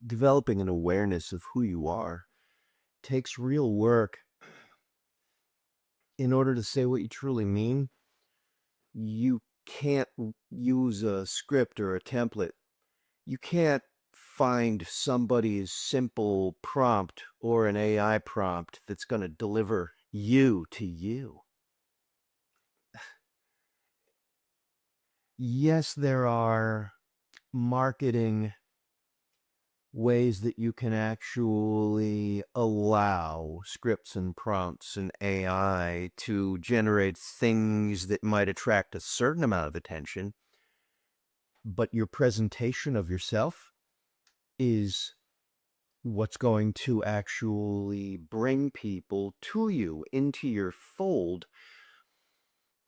developing an awareness of who you are takes real work. In order to say what you truly mean, you can't use a script or a template. You can't find somebody's simple prompt or an AI prompt that's going to deliver you to you. Yes, there are marketing ways that you can actually allow scripts and prompts and AI to generate things that might attract a certain amount of attention, but your presentation of yourself is what's going to actually bring people to you, into your fold,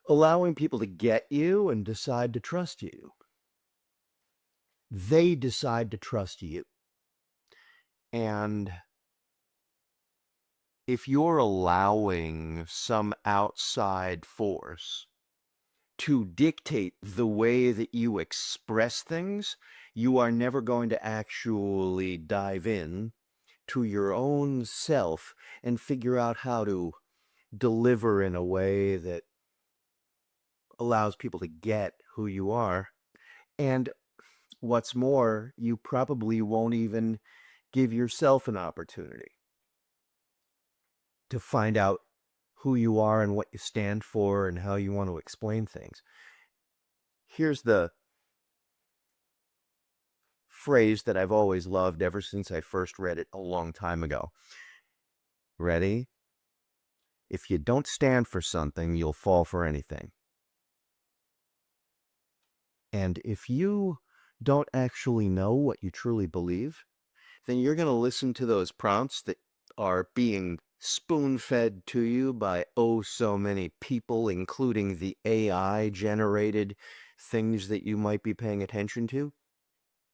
allowing people to get you and decide to trust you. They decide to trust you. And if you're allowing some outside force to dictate the way that you express things, you are never going to actually dive in to your own self and figure out how to deliver in a way that allows people to get who you are. And what's more, you probably won't even give yourself an opportunity to find out who you are and what you stand for and how you want to explain things. Here's the phrase that I've always loved ever since I first read it a long time ago. Ready? If you don't stand for something, you'll fall for anything. And if you don't actually know what you truly believe, then you're going to listen to those prompts that are being spoon-fed to you by oh so many people, including the AI generated things that you might be paying attention to.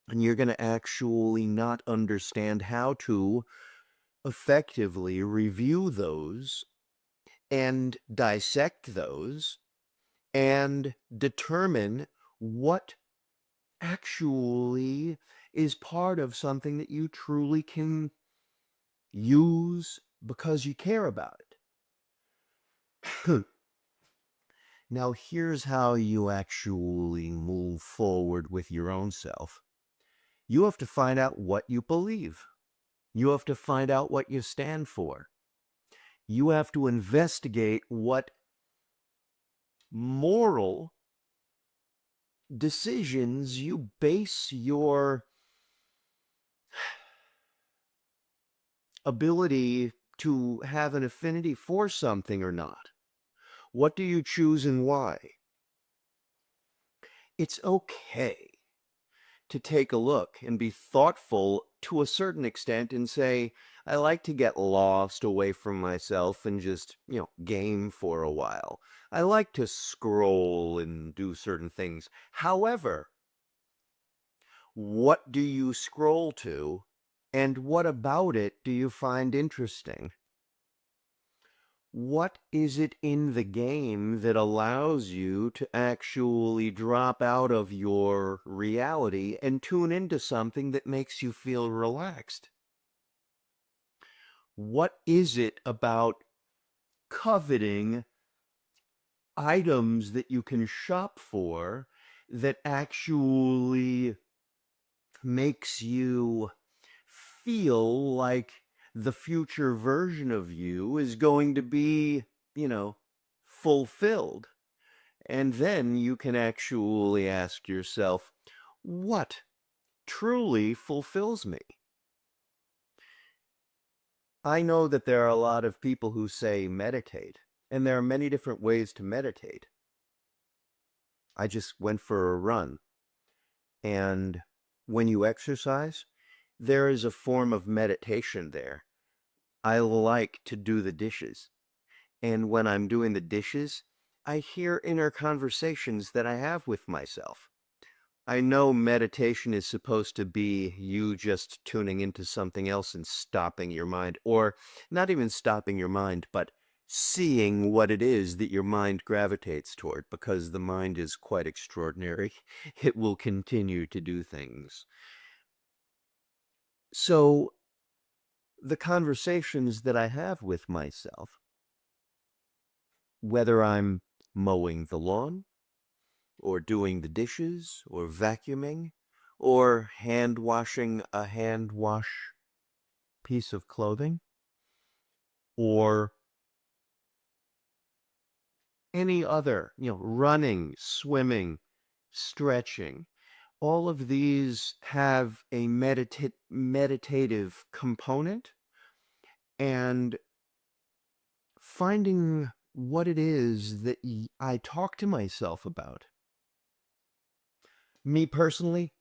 And you're going to actually not understand how to effectively review those and dissect those and determine what actually is part of something that you truly can use because you care about it. Now, here's how you actually move forward with your own self. You have to find out what you believe. You have to find out what you stand for. You have to investigate what moral decisions you base your ability to have an affinity for something or not. What do you choose and why? It's okay to take a look and be thoughtful to a certain extent and say, I like to get lost away from myself and just, game for a while. I like to scroll and do certain things. However, what do you scroll to, and what about it do you find interesting? What is it in the game that allows you to actually drop out of your reality and tune into something that makes you feel relaxed? What is it about coveting items that you can shop for that actually makes you feel like the future version of you is going to be, you know, fulfilled? And then you can actually ask yourself, what truly fulfills me? I know that there are a lot of people who say meditate, and there are many different ways to meditate. I just went for a run, and when you exercise, there is a form of meditation there. I like to do the dishes. And when I'm doing the dishes, I hear inner conversations that I have with myself. I know meditation is supposed to be you just tuning into something else and stopping your mind, or not even stopping your mind, but seeing what it is that your mind gravitates toward, because the mind is quite extraordinary. It will continue to do things. So the conversations that I have with myself, whether I'm mowing the lawn, or doing the dishes, or vacuuming, or hand washing a hand wash piece of clothing, or any other, running, swimming, stretching, all of these have a meditative component, and finding what it is that I talk to myself about. Me personally,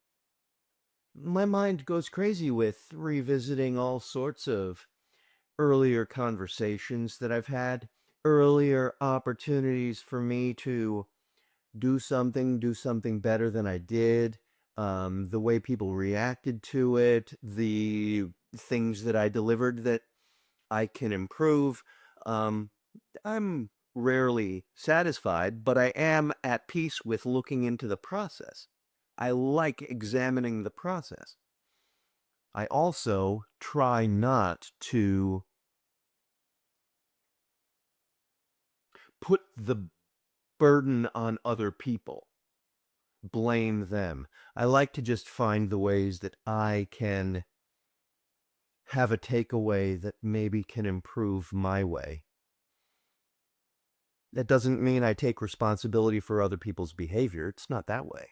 my mind goes crazy with revisiting all sorts of earlier conversations that I've had, earlier opportunities for me to do something better than I did, the way people reacted to it, the things that I delivered that I can improve. Um, I'm rarely satisfied, but I am at peace with looking into the process. I like examining the process. I also try not to put the burden on other people, blame them. I like to just find the ways that I can have a takeaway that maybe can improve my way. That doesn't mean I take responsibility for other people's behavior. It's not that way.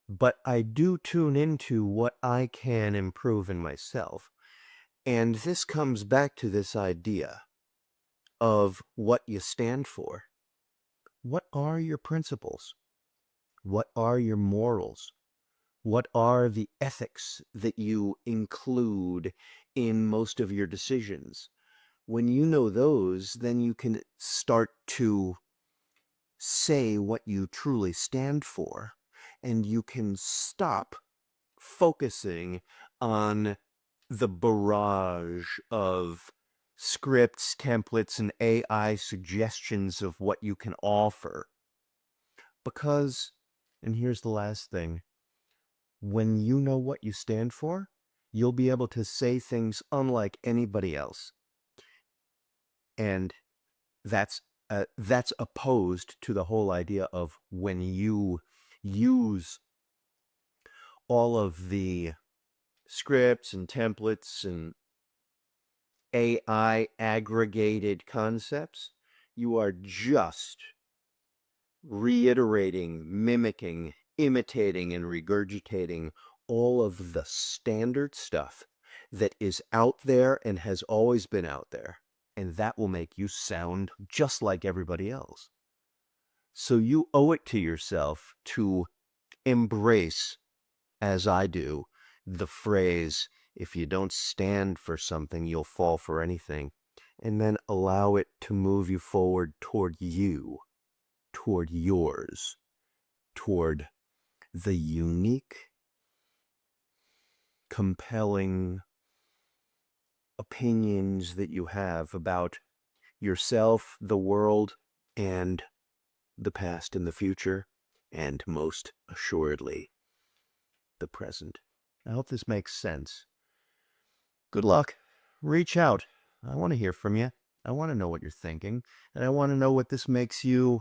But I do tune into what I can improve in myself. And this comes back to this idea of what you stand for. What are your principles? What are your morals? What are the ethics that you include in most of your decisions? When you know those, then you can start to say what you truly stand for, and you can stop focusing on the barrage of scripts, templates, and AI suggestions of what you can offer. Because, and here's the last thing, when you know what you stand for, you'll be able to say things unlike anybody else. And that's opposed to the whole idea of when you use all of the scripts and templates and AI aggregated concepts, you are just reiterating, mimicking, imitating, and regurgitating all of the standard stuff that is out there and has always been out there. And that will make you sound just like everybody else. So you owe it to yourself to embrace, as I do, the phrase, if you don't stand for something, you'll fall for anything. And then allow it to move you forward toward you, toward yours, toward the unique, compelling opinions that you have about yourself, the world, and the past and the future, and most assuredly, the present. I hope this makes sense. Good luck. Reach out. I want to hear from you. I want to know what you're thinking, and I want to know what this makes you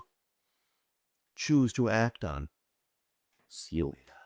choose to act on. See you later.